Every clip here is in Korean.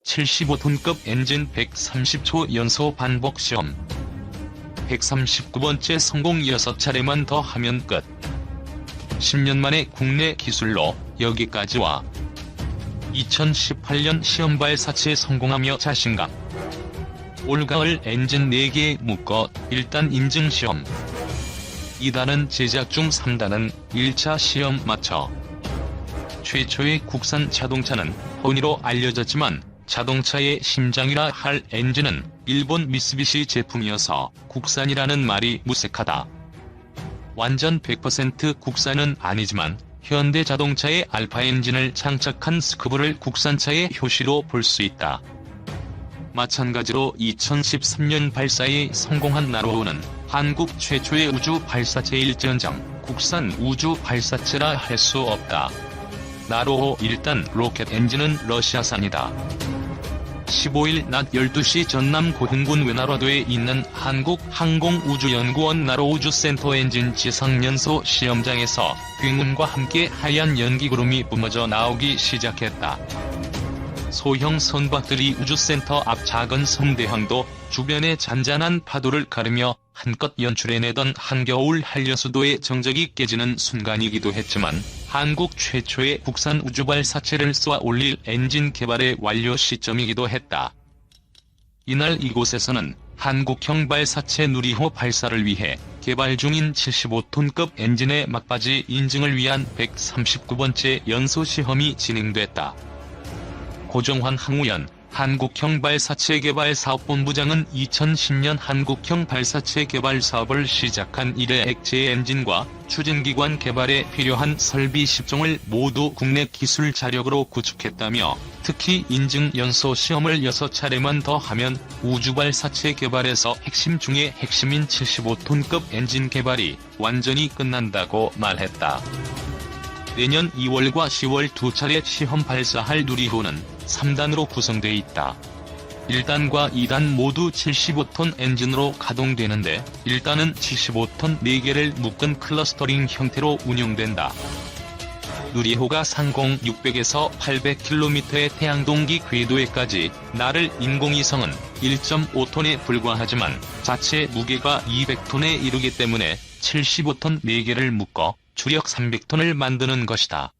75톤급 엔진 130초 연소 반복 시험. 139번째 성공 6차례만 더 하면 끝. 10년 만에 국내 기술로 여기까지 와. 2018년 시험 발사체 성공하며 자신감. 올가을 엔진 4개 묶어 1단 인증 시험. 2단은 제작 중 3단은 1차 시험 마쳐. 최초의 국산 자동차는 허니로 알려졌지만 자동차의 심장이라 할 엔진은 일본 미쓰비시 제품이어서 국산이라는 말이 무색하다. 완전 100% 국산은 아니지만 현대자동차의 알파 엔진을 장착한 스크브를 국산차의 효시로 볼 수 있다. 마찬가지로 2013년 발사에 성공한 나로호는 한국 최초의 우주 발사체일지언정 국산 우주 발사체라 할 수 없다. 나로호 1단 로켓 엔진은 러시아산이다. 15일 낮 12시 전남 고흥군 외나라도에 있는 한국항공우주연구원 나로우주센터 엔진 지상연소 시험장에서 굉음과 함께 하얀 연기구름이 뿜어져 나오기 시작했다. 소형 선박들이 우주센터 앞 작은 섬대항도 주변의 잔잔한 파도를 가르며 한껏 연출해내던 한겨울 한려수도의 정적이 깨지는 순간이기도 했지만 한국 최초의 국산 우주발사체를 쏘아 올릴 엔진 개발의 완료 시점이기도 했다. 이날 이곳에서는 한국형 발사체 누리호 발사를 위해 개발 중인 75톤급 엔진의 막바지 인증을 위한 139번째 연소 시험이 진행됐다. 고정환 항우연 한국형 발사체 개발 사업본부장은 2010년 한국형 발사체 개발 사업을 시작한 이래 액체 엔진과 추진기관 개발에 필요한 설비 10종을 모두 국내 기술 자력으로 구축했다며 특히 인증 연소 시험을 6차례만 더 하면 우주발사체 개발에서 핵심 중의 핵심인 75톤급 엔진 개발이 완전히 끝난다고 말했다. 내년 2월과 10월 2차례 시험 발사할 누리호는 3단으로 구성돼 있다. 1단과 2단 모두 75톤 엔진으로 가동되는데 1단은 75톤 4개를 묶은 클러스터링 형태로 운영된다. 누리호가 상공 600에서 800km의 태양동기 궤도에까지 나를 인공위성은 1.5톤에 불과하지만 자체 무게가 200톤에 이르기 때문에 75톤 4개를 묶어 주력 300톤을 만드는 것이다.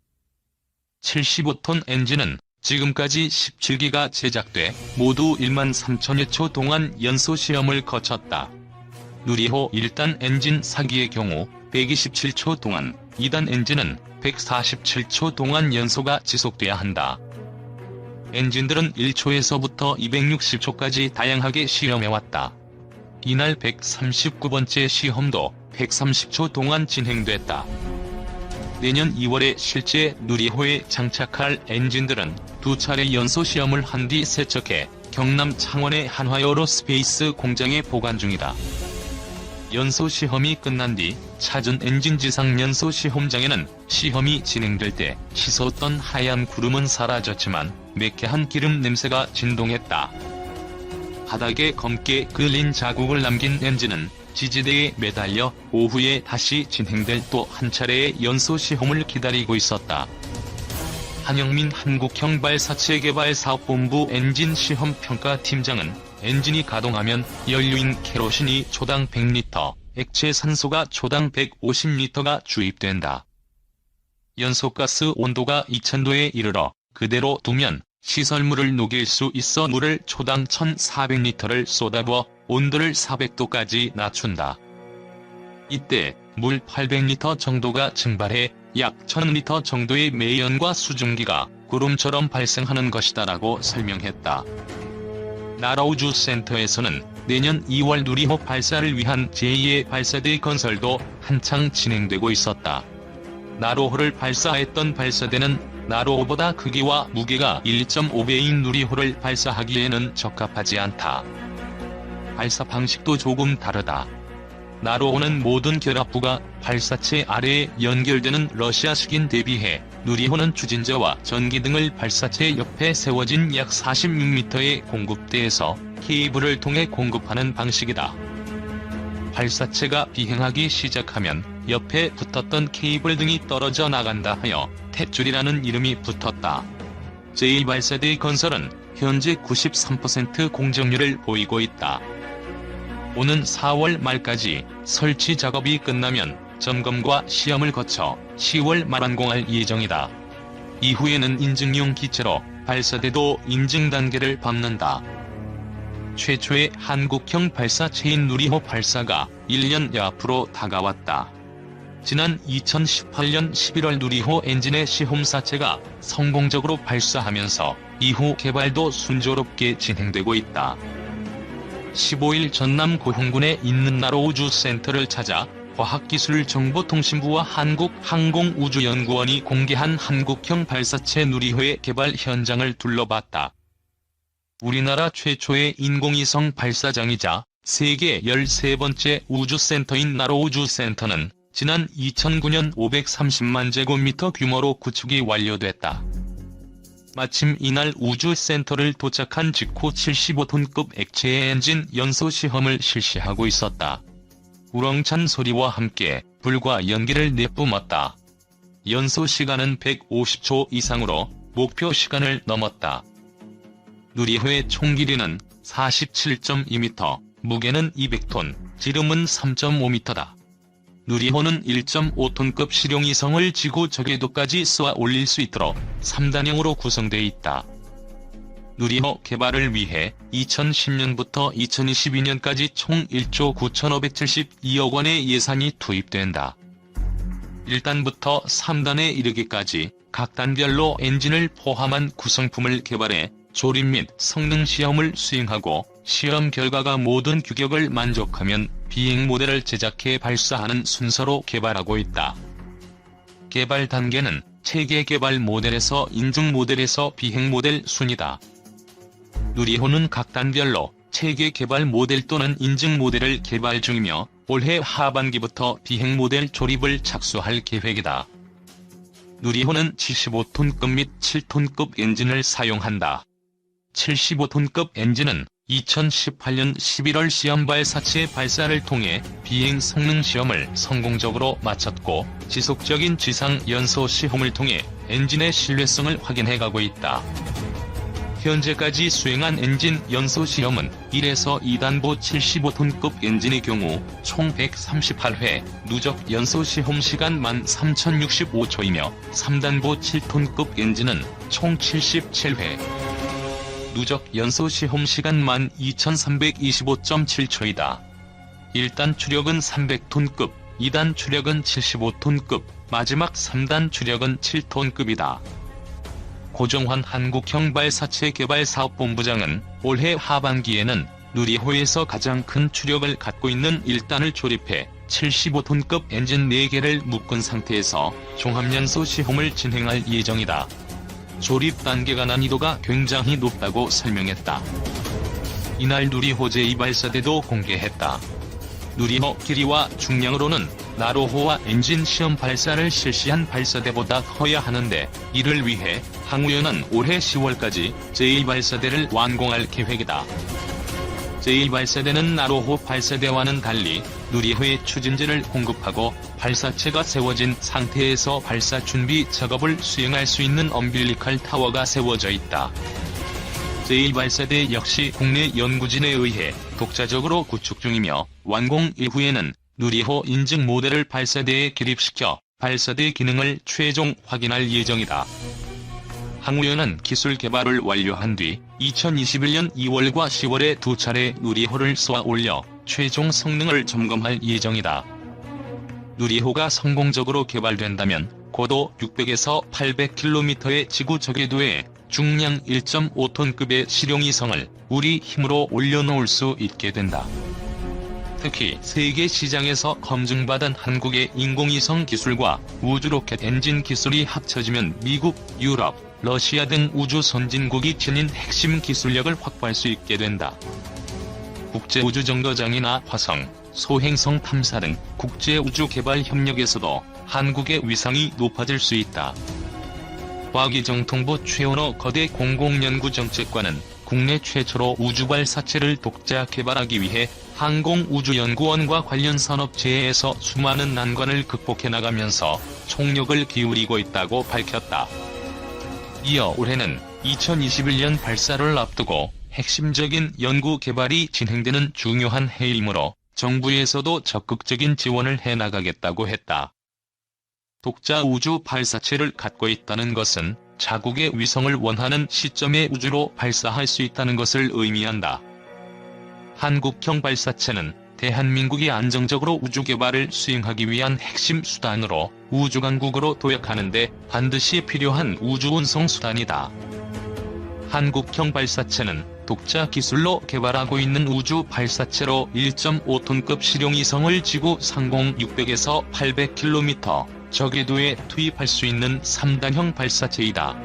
75톤 엔진은 지금까지 17기가 제작돼 모두 13,000여 초 동안 연소 시험을 거쳤다. 누리호 1단 엔진 4기의 경우 127초 동안, 2단 엔진은 147초 동안 연소가 지속돼야 한다. 엔진들은 1초에서부터 260초까지 다양하게 시험해왔다. 이날 139번째 시험도 130초 동안 진행됐다. 내년 2월에 실제 누리호에 장착할 엔진들은 2차례 연소 시험을 한 뒤 세척해 경남 창원의 한화에어로스페이스 공장에 보관 중이다. 연소 시험이 끝난 뒤 찾은 엔진 지상 연소 시험장에는 시험이 진행될 때 치솟던 하얀 구름은 사라졌지만 매캐한 기름 냄새가 진동했다. 바닥에 검게 그을린 자국을 남긴 엔진은 지지대에 매달려 오후에 다시 진행될 또 한 차례의 연소 시험을 기다리고 있었다. 한영민 한국형 발사체 개발 사업본부 엔진 시험 평가팀장은 엔진이 가동하면 연료인 케로신이 초당 100리터, 액체 산소가 초당 150리터가 주입된다. 연소가스 온도가 2000도에 이르러 그대로 두면 시설물을 녹일 수 있어 물을 초당 1400리터를 쏟아부어 온도를 400도까지 낮춘다. 이때 물 800리터 정도가 증발해 약 1000리터 정도의 매연과 수증기가 구름처럼 발생하는 것이다라고 설명했다. 나라우주센터에서는 내년 2월 누리호 발사를 위한 제2의 발사대 건설도 한창 진행되고 있었다. 나로호를 발사했던 발사대는 나로호보다 크기와 무게가 1.5배인 누리호를 발사하기에는 적합하지 않다. 발사 방식도 조금 다르다. 나로호는 모든 결합부가 발사체 아래에 연결되는 러시아식인 대비해 누리호는 추진자와 전기 등을 발사체 옆에 세워진 약 46m의 공급대에서 케이블을 통해 공급하는 방식이다. 발사체가 비행하기 시작하면 옆에 붙었던 케이블 등이 떨어져 나간다 하여 탯줄이라는 이름이 붙었다. 제1발사대 건설은 현재 93% 공정률을 보이고 있다. 오는 4월 말까지 설치 작업이 끝나면 점검과 시험을 거쳐 10월 말 완공할 예정이다. 이후에는 인증용 기체로 발사돼도 인증 단계를 밟는다. 최초의 한국형 발사체인 누리호 발사가 1년여 앞으로 다가왔다. 지난 2018년 11월 누리호 엔진의 시험사체가 성공적으로 발사하면서 이후 개발도 순조롭게 진행되고 있다. 15일 전남 고흥군에 있는 나로우주센터를 찾아 과학기술정보통신부와 한국항공우주연구원이 공개한 한국형 발사체 누리호의 개발 현장을 둘러봤다. 우리나라 최초의 인공위성 발사장이자 세계 13번째 우주센터인 나로우주센터는 지난 2009년 530만 제곱미터 규모로 구축이 완료됐다. 마침 이날 우주센터를 도착한 직후 75톤급 액체 엔진 연소 시험을 실시하고 있었다. 우렁찬 소리와 함께 불과 연기를 내뿜었다. 연소 시간은 150초 이상으로 목표 시간을 넘었다. 누리호의 총 길이는 47.2m, 무게는 200톤, 지름은 3.5m다. 누리호는 1.5톤급 실용위성을 지구 저궤도까지 쏘아 올릴 수 있도록 3단형으로 구성되어 있다. 누리호 개발을 위해 2010년부터 2022년까지 총 1조 9,572억 원의 예산이 투입된다. 1단부터 3단에 이르기까지 각 단별로 엔진을 포함한 구성품을 개발해 조립 및 성능 시험을 수행하고 시험 결과가 모든 규격을 만족하면 비행 모델을 제작해 발사하는 순서로 개발하고 있다. 개발 단계는 체계 개발 모델에서 인증 모델에서 비행 모델 순이다. 누리호는 각 단별로 체계 개발 모델 또는 인증 모델을 개발 중이며 올해 하반기부터 비행 모델 조립을 착수할 계획이다. 누리호는 75톤급 및 7톤급 엔진을 사용한다. 75톤급 엔진은 2018년 11월 시험 발사체 발사를 통해 비행 성능 시험을 성공적으로 마쳤고 지속적인 지상 연소 시험을 통해 엔진의 신뢰성을 확인해가고 있다. 현재까지 수행한 엔진 연소 시험은 1에서 2단부 75톤급 엔진의 경우 총 138회, 누적 연소 시험 시간 13,065초이며 3단부 7톤급 엔진은 총 77회. 누적 연소 시험 시간 12,325.7초이다. 1단 추력은 300톤급, 2단 추력은 75톤급, 마지막 3단 추력은 7톤급이다. 고정환 한국형 발사체 개발사업본부장은 올해 하반기에는 누리호에서 가장 큰 추력을 갖고 있는 1단을 조립해 75톤급 엔진 4개를 묶은 상태에서 종합연소 시험을 진행할 예정이다. 조립 단계가 난이도가 굉장히 높다고 설명했다. 이날 누리호 제2발사대도 공개했다. 누리호 길이와 중량으로는 나로호와 엔진 시험 발사를 실시한 발사대보다 커야 하는데 이를 위해 항우연은 올해 10월까지 제1발사대를 완공할 계획이다. 제1발사대는 나로호 발사대와는 달리 누리호에 추진제를 공급하고 발사체가 세워진 상태에서 발사 준비 작업을 수행할 수 있는 엄빌리칼 타워가 세워져 있다. 제1발사대 역시 국내 연구진에 의해 독자적으로 구축 중이며 완공 이후에는 누리호 인증 모델을 발사대에 기립시켜 발사대 기능을 최종 확인할 예정이다. 항우연은 기술 개발을 완료한 뒤 2021년 2월과 10월에 2차례 누리호를 쏘아 올려 최종 성능을 점검할 예정이다. 누리호가 성공적으로 개발된다면 고도 600에서 800km의 지구 저궤도에 중량 1.5톤급의 실용위성을 우리 힘으로 올려놓을 수 있게 된다. 특히 세계 시장에서 검증받은 한국의 인공위성 기술과 우주로켓 엔진 기술이 합쳐지면 미국, 유럽, 러시아 등 우주 선진국이 지닌 핵심 기술력을 확보할 수 있게 된다. 국제우주정거장이나 화성, 소행성 탐사 등 국제우주개발협력에서도 한국의 위상이 높아질 수 있다. 과기정통부 최원호 거대 공공연구정책관은 국내 최초로 우주발사체를 독자 개발하기 위해 항공우주연구원과 관련 산업체에서 수많은 난관을 극복해 나가면서 총력을 기울이고 있다고 밝혔다. 이어 올해는 2021년 발사를 앞두고 핵심적인 연구 개발이 진행되는 중요한 해이므로 정부에서도 적극적인 지원을 해나가겠다고 했다. 독자 우주 발사체를 갖고 있다는 것은 자국의 위성을 원하는 시점에 우주로 발사할 수 있다는 것을 의미한다. 한국형 발사체는 대한민국이 안정적으로 우주 개발을 수행하기 위한 핵심 수단으로 우주강국으로 도약하는 데 반드시 필요한 우주 운송 수단이다. 한국형 발사체는 독자 기술로 개발하고 있는 우주 발사체로 1.5톤급 실용위성을 지구 상공 600에서 800km 저궤도에 투입할 수 있는 3단형 발사체이다.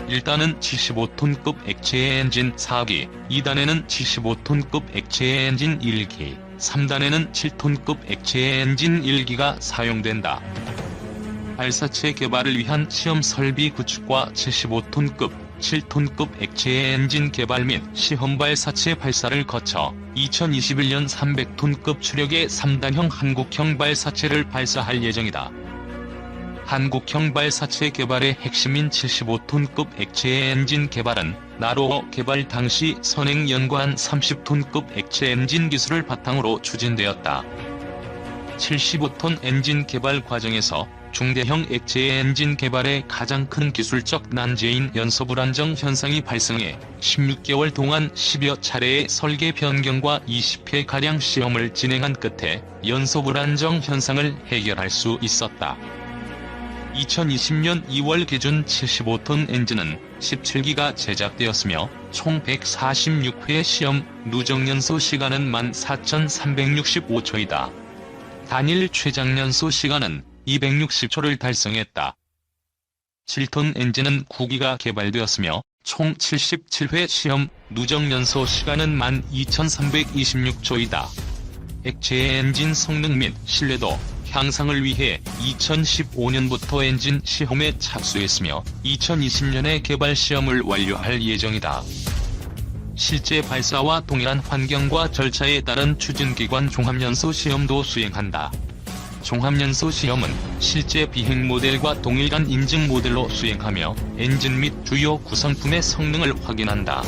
1단은 75톤급 액체 엔진 4기, 2단에는 75톤급 액체 엔진 1기, 3단에는 7톤급 액체 엔진 1기가 사용된다. 발사체 개발을 위한 시험 설비 구축과 75톤급, 7톤급 액체 엔진 개발 및 시험 발사체 발사를 거쳐 2021년 300톤급 추력의 3단형 한국형 발사체를 발사할 예정이다. 한국형 발사체 개발의 핵심인 75톤급 액체 엔진 개발은 나로호 개발 당시 선행 연구한 30톤급 액체 엔진 기술을 바탕으로 추진되었다. 75톤 엔진 개발 과정에서 중대형 액체 엔진 개발의 가장 큰 기술적 난제인 연소 불안정 현상이 발생해 16개월 동안 10여 차례의 설계 변경과 20회가량 시험을 진행한 끝에 연소 불안정 현상을 해결할 수 있었다. 2020년 2월 기준 75톤 엔진은 17기가 제작되었으며 총 146회 시험 누적 연소 시간은 14,365초이다. 단일 최장 연소 시간은 260초를 달성했다. 7톤 엔진은 9기가 개발되었으며 총 77회 시험 누적 연소 시간은 12,326초이다. 액체 엔진 성능 및 신뢰도 향상을 위해 2015년부터 엔진 시험에 착수했으며 2020년에 개발 시험을 완료할 예정이다. 실제 발사와 동일한 환경과 절차에 따른 추진기관 종합연소 시험도 수행한다. 종합연소 시험은 실제 비행 모델과 동일한 인증 모델로 수행하며 엔진 및 주요 구성품의 성능을 확인한다.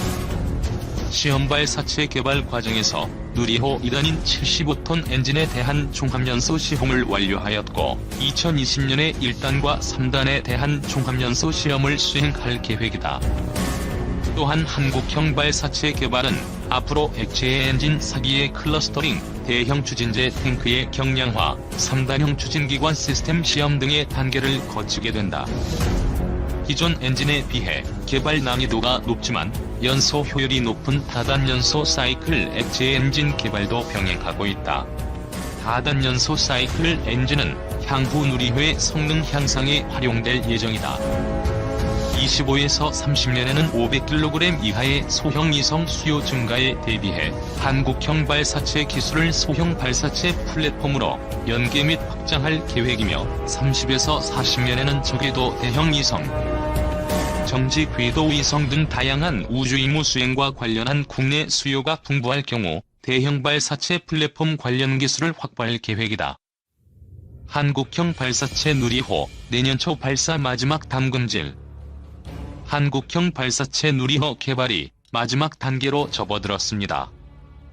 시험 발사체 개발 과정에서 누리호 2단인 75톤 엔진에 대한 종합연소 시험을 완료하였고 2020년에 1단과 3단에 대한 종합연소 시험을 수행할 계획이다. 또한 한국형 발사체 개발은 앞으로 액체 엔진 4기의 클러스터링, 대형 추진제 탱크의 경량화, 3단형 추진기관 시스템 시험 등의 단계를 거치게 된다. 기존 엔진에 비해 개발 난이도가 높지만 연소 효율이 높은 다단연소 사이클 액체 엔진 개발도 병행하고 있다. 다단연소 사이클 엔진은 향후 누리호의 성능 향상에 활용될 예정이다. 25에서 30년에는 500kg 이하의 소형 위성 수요 증가에 대비해 한국형 발사체 기술을 소형 발사체 플랫폼으로 연계 및 확장할 계획이며 30에서 40년에는 저궤도 대형 위성, 정지 궤도 위성 등 다양한 우주 임무 수행과 관련한 국내 수요가 풍부할 경우 대형 발사체 플랫폼 관련 기술을 확보할 계획이다. 한국형 발사체 누리호 내년 초 발사 마지막 담금질. 한국형 발사체 누리호 개발이 마지막 단계로 접어들었습니다.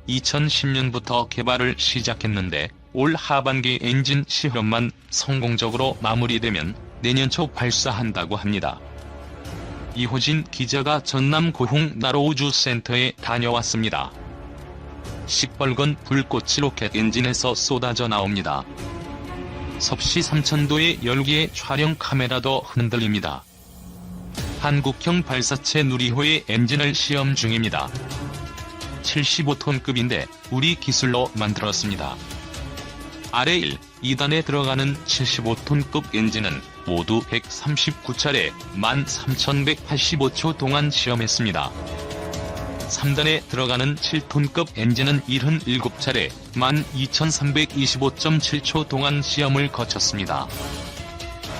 2010년부터 개발을 시작했는데 올 하반기 엔진 시험만 성공적으로 마무리되면 내년 초 발사한다고 합니다. 이호진 기자가 전남 고흥 나로우주센터에 다녀왔습니다. 시뻘건 불꽃이 로켓 엔진에서 쏟아져 나옵니다. 섭씨 3000도의 열기에 촬영 카메라도 흔들립니다. 한국형 발사체 누리호의 엔진을 시험 중입니다. 75톤급인데 우리 기술로 만들었습니다. 아래 1, 2단에 들어가는 75톤급 엔진은 모두 139차례 13,185초 동안 시험했습니다. 3단에 들어가는 7톤급 엔진은 77차례 12,325.7초 동안 시험을 거쳤습니다.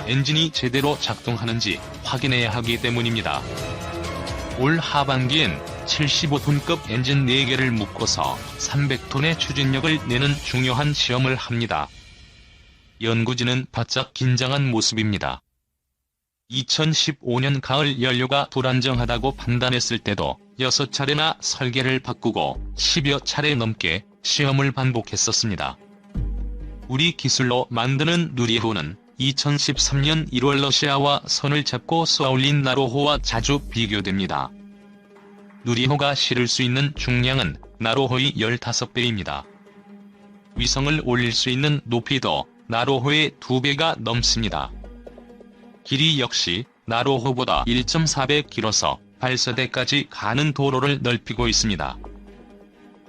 엔진이 제대로 작동하는지 확인해야 하기 때문입니다. 올 하반기엔 75톤급 엔진 4개를 묶어서 300톤의 추진력을 내는 중요한 시험을 합니다. 연구진은 바짝 긴장한 모습입니다. 2015년 가을 연료가 불안정하다고 판단했을 때도 6차례나 설계를 바꾸고 10여 차례 넘게 시험을 반복했었습니다. 우리 기술로 만드는 누리호는 2013년 1월 러시아와 손을 잡고 쏘아올린 나로호와 자주 비교됩니다. 누리호가 실을 수 있는 중량은 나로호의 15배입니다. 위성을 올릴 수 있는 높이도 나로호의 2배가 넘습니다. 길이 역시 나로호보다 1.4배 길어서 발사대까지 가는 도로를 넓히고 있습니다.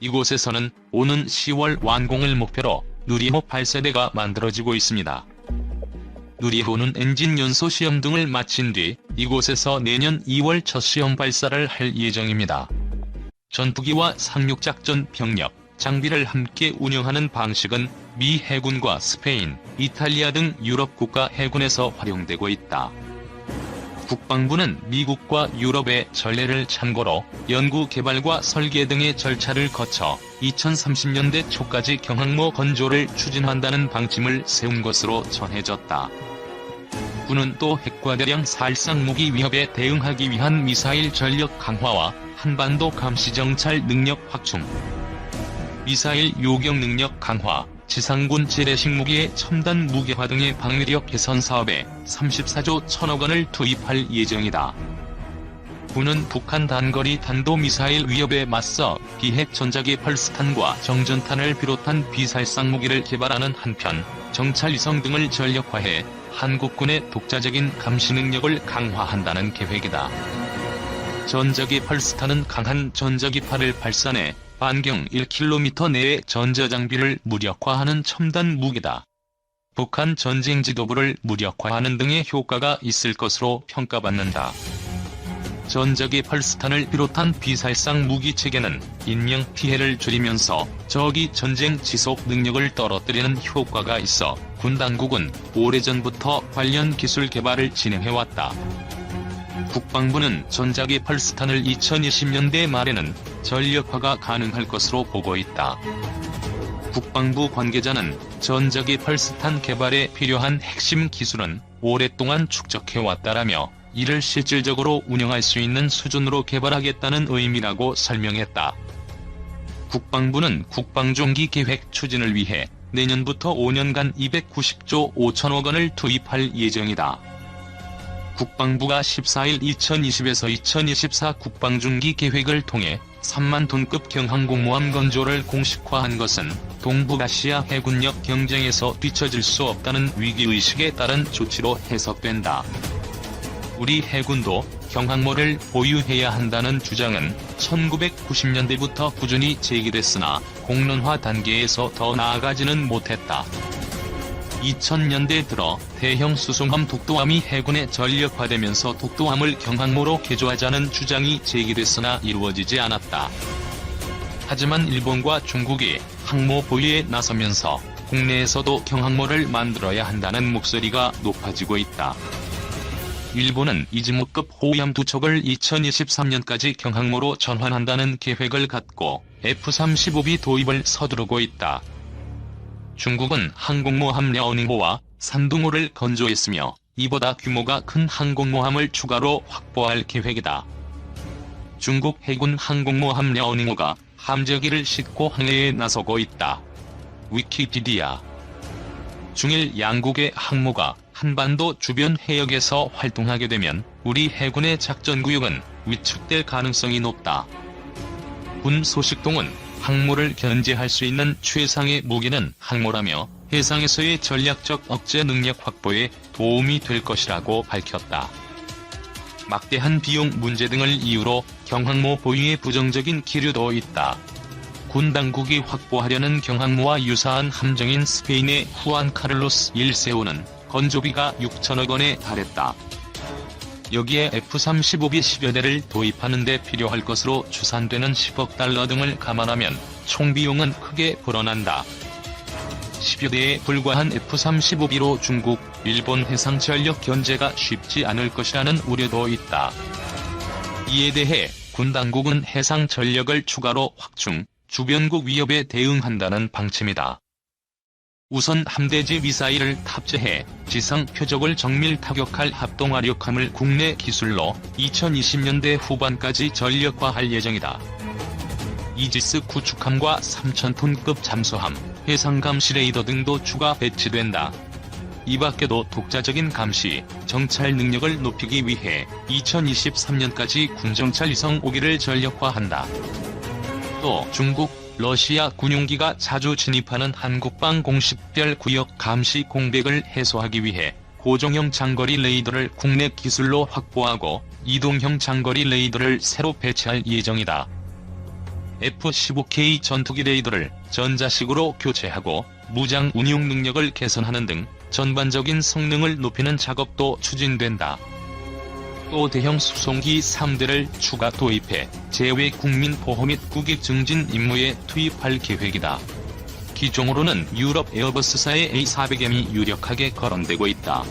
이곳에서는 오는 10월 완공을 목표로 누리호 발사대가 만들어지고 있습니다. 누리호는 엔진 연소 시험 등을 마친 뒤 이곳에서 내년 2월 첫 시험 발사를 할 예정입니다. 전투기와 상륙작전 병력, 장비를 함께 운영하는 방식은 미 해군과 스페인, 이탈리아 등 유럽 국가 해군에서 활용되고 있다. 국방부는 미국과 유럽의 전례를 참고로 연구 개발과 설계 등의 절차를 거쳐 2030년대 초까지 경항모 건조를 추진한다는 방침을 세운 것으로 전해졌다. 군은 또 핵과 대량 살상 무기 위협에 대응하기 위한 미사일 전력 강화와 한반도 감시 정찰 능력 확충, 미사일 요격 능력 강화, 지상군 재래식 무기의 첨단 무기화 등의 방위력 개선 사업에 34조 1천억 원을 투입할 예정이다. 군은 북한 단거리 탄도미사일 위협에 맞서 비핵 전자기 펄스탄과 정전탄을 비롯한 비살상 무기를 개발하는 한편 정찰위성 등을 전력화해 한국군의 독자적인 감시 능력을 강화한다는 계획이다. 전자기 펄스탄은 강한 전자기파를 발산해 반경 1km 내의 전자장비를 무력화하는 첨단 무기다. 북한 전쟁 지도부를 무력화하는 등의 효과가 있을 것으로 평가받는다. 전자기 펄스탄을 비롯한 비살상 무기 체계는 인명 피해를 줄이면서 적이 전쟁 지속 능력을 떨어뜨리는 효과가 있어 군 당국은 오래전부터 관련 기술 개발을 진행해왔다. 국방부는 전자기 펄스탄을 2020년대 말에는 전력화가 가능할 것으로 보고 있다. 국방부 관계자는 전자기 펄스탄 개발에 필요한 핵심 기술은 오랫동안 축적해왔다라며 이를 실질적으로 운영할 수 있는 수준으로 개발하겠다는 의미라고 설명했다. 국방부는 국방종기 계획 추진을 위해 내년부터 5년간 290조 5천억 원을 투입할 예정이다. 국방부가 14일 2020에서 2024 국방중기 계획을 통해 3만 톤급 경항공모함 건조를 공식화한 것은 동북아시아 해군력 경쟁에서 뒤처질 수 없다는 위기의식에 따른 조치로 해석된다. 우리 해군도 경항모를 보유해야 한다는 주장은 1990년대부터 꾸준히 제기됐으나 공론화 단계에서 더 나아가지는 못했다. 2000년대 들어 대형 수송함 독도함이 해군에 전력화되면서 독도함을 경항모로 개조하자는 주장이 제기됐으나 이루어지지 않았다. 하지만 일본과 중국이 항모 보유에 나서면서 국내에서도 경항모를 만들어야 한다는 목소리가 높아지고 있다. 일본은 이즈모급 호위함 2척을 2023년까지 경항모로 전환한다는 계획을 갖고 F-35B 도입을 서두르고 있다. 중국은 항공모함 랴오닝호와 산둥호를 건조했으며 이보다 규모가 큰 항공모함을 추가로 확보할 계획이다. 중국 해군 항공모함 랴오닝호가 함재기를 싣고 항해에 나서고 있다. 위키피디아. 중일 양국의 항모가 한반도 주변 해역에서 활동하게 되면 우리 해군의 작전구역은 위축될 가능성이 높다. 군 소식통은 항모를 견제할 수 있는 최상의 무기는 항모라며 해상에서의 전략적 억제 능력 확보에 도움이 될 것이라고 밝혔다. 막대한 비용 문제 등을 이유로 경항모 보유에 부정적인 기류도 있다. 군 당국이 확보하려는 경항모와 유사한 함정인 스페인의 후안 카를로스 1세우는 건조비가 6천억 원에 달했다. 여기에 F-35B 10여 대를 도입하는 데 필요할 것으로 추산되는 10억 달러 등을 감안하면 총비용은 크게 불어난다. 10여 대에 불과한 F-35B로 중국, 일본 해상 전력 견제가 쉽지 않을 것이라는 우려도 있다. 이에 대해 군 당국은 해상 전력을 추가로 확충, 주변국 위협에 대응한다는 방침이다. 우선 함대지 미사일을 탑재해 지상 표적을 정밀 타격할 합동화력함을 국내 기술로 2020년대 후반까지 전력화할 예정이다. 이지스 구축함과 3000톤급 잠수함, 해상 감시 레이더 등도 추가 배치된다. 이 밖에도 독자적인 감시, 정찰 능력을 높이기 위해 2023년까지 군정찰 위성 5기를 전력화한다. 또 중국, 러시아 군용기가 자주 진입하는 한국방 공식별 구역 감시 공백을 해소하기 위해 고정형 장거리 레이더를 국내 기술로 확보하고 이동형 장거리 레이더를 새로 배치할 예정이다. F-15K 전투기 레이더를 전자식으로 교체하고 무장 운용 능력을 개선하는 등 전반적인 성능을 높이는 작업도 추진된다. 또 대형 수송기 3대를 추가 도입해 제외 국민 보호 및 국익 증진 임무에 투입할 계획이다. 기종으로는 유럽 에어버스사의 A400M이 유력하게 거론되고 있다.